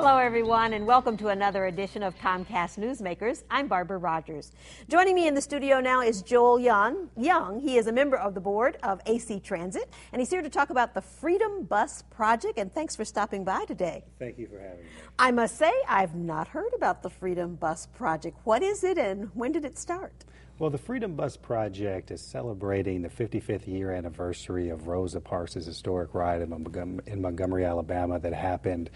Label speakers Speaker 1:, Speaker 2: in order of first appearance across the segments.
Speaker 1: Hello, everyone, and welcome to another edition of Comcast Newsmakers. I'm Barbara Rogers. Joining me in the studio now is Joel.Young. He is a member of the board of AC Transit, and he's here to talk about the Freedom Bus Project. And thanks for stopping by today.
Speaker 2: Thank you for having me.
Speaker 1: I must say, I've not heard about the Freedom Bus Project. What is it, and when did it start?
Speaker 2: Well, the Freedom Bus Project is celebrating the 55th year anniversary of Rosa Parks' historic ride in Montgomery, Alabama that happened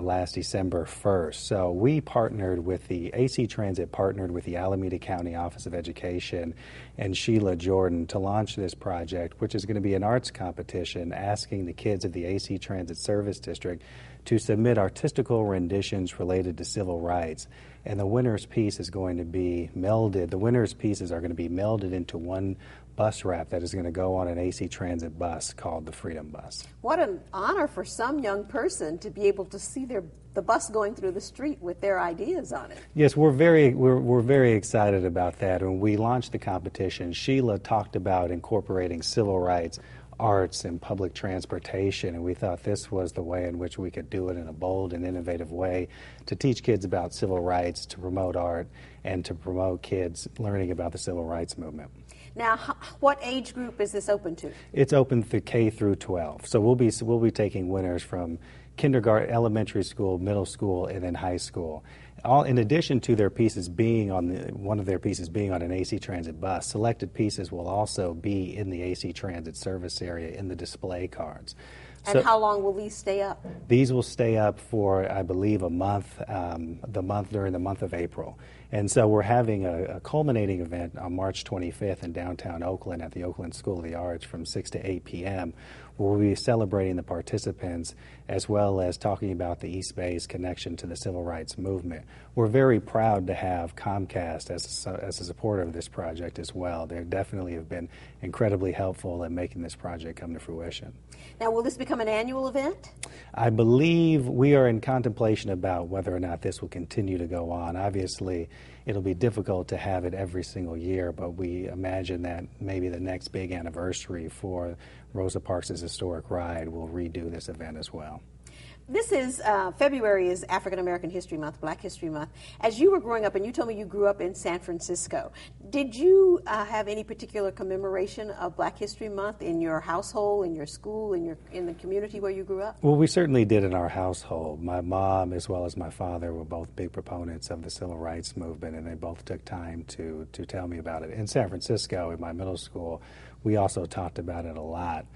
Speaker 2: last December 1st. So we partnered with the AC Transit, partnered with the Alameda County Office of Education and Sheila Jordan to launch this project, which is going to be an arts competition asking the kids of the AC Transit Service District to submit artistical renditions related to civil rights. And the winner's piece is going to be melded. The winner's pieces are going to be melded into one bus wrap that is going to go on an AC Transit bus called the Freedom Bus.
Speaker 1: What an honor for some young person to be able to see the bus going through the street with their ideas on it.
Speaker 2: Yes, we're very excited about that. When we launched the competition, Sheila talked about incorporating civil rights, arts, and public transportation, and we thought this was the way in which we could do it in a bold and innovative way to teach kids about civil rights, to promote art, and to promote kids learning about the civil rights movement.
Speaker 1: Now, what age group is this open to?
Speaker 2: It's open through K through 12. So we'll be taking winners from kindergarten, elementary school, middle school, and then high school. All in addition to their pieces being on one of their pieces being on an AC Transit bus, selected pieces will also be in the AC Transit service area in the display cards.
Speaker 1: And how long will these stay up?
Speaker 2: These will stay up for, I believe, a month, during the month of April. And so we're having a culminating event on March 25th in downtown Oakland at the Oakland School of the Arts from 6 to 8 p.m., where we'll be celebrating the participants as well as talking about the East Bay's connection to the civil rights movement. We're very proud to have Comcast as a supporter of this project as well. They definitely have been incredibly helpful in making this project come to fruition.
Speaker 1: Now, will this become an annual event?
Speaker 2: I believe we are in contemplation about whether or not this will continue to go on. Obviously, it'll be difficult to have it every single year, but we imagine that maybe the next big anniversary for Rosa Parks' historic ride will redo this event as well.
Speaker 1: This is, February is African American History Month, Black History Month. As you were growing up, and you told me you grew up in San Francisco, did you have any particular commemoration of Black History Month in your household, in your school, in the community where you grew up?
Speaker 2: Well, we certainly did in our household. My mom as well as my father were both big proponents of the civil rights movement, and they both took time to tell me about it. In San Francisco, in my middle school, we also talked about it a lot.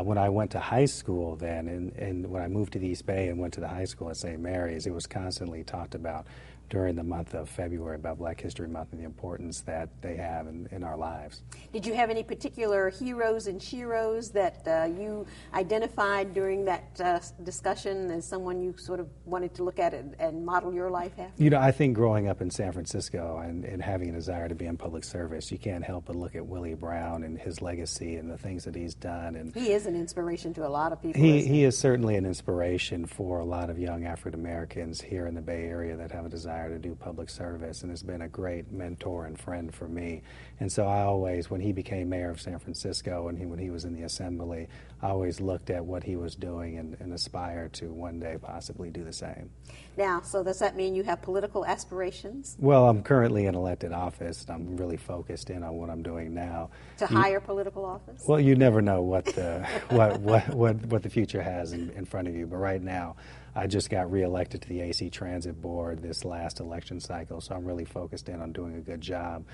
Speaker 2: When I went to high school then, and when I moved to the East Bay and went to the high school at St. Mary's, it was constantly talked about during the month of February about Black History Month and the importance that they have in our lives.
Speaker 1: Did you have any particular heroes and sheroes that you identified during that discussion as someone you sort of wanted to look at and model your life after?
Speaker 2: You know, I think growing up in San Francisco and having a desire to be in public service, you can't help but look at Willie Brown and his legacy and the things that he's done. And
Speaker 1: he is an inspiration to a lot of people.
Speaker 2: He is certainly an inspiration for a lot of young African Americans here in the Bay Area that have a desire to do public service, and has been a great mentor and friend for me. And so I always, when he became mayor of San Francisco and when he was in the assembly, I always looked at what he was doing and aspired to one day possibly do the same.
Speaker 1: Now, so does that mean you have political aspirations?
Speaker 2: Well, I'm currently in elected office, and I'm really focused in on what I'm doing now.
Speaker 1: To higher political office?
Speaker 2: Well, you never know what the what the future has in front of you. But right now, I just got reelected to the AC Transit Board this last election cycle, so I'm really focused in on doing a good job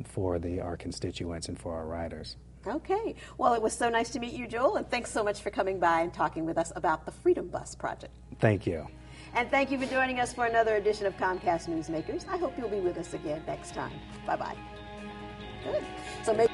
Speaker 2: for our constituents and for our riders.
Speaker 1: Okay. Well, it was so nice to meet you, Joel, and thanks so much for coming by and talking with us about the Freedom Bus Project.
Speaker 2: Thank you.
Speaker 1: And thank you for joining us for another edition of Comcast Newsmakers. I hope you'll be with us again next time. Bye-bye. Good. So maybe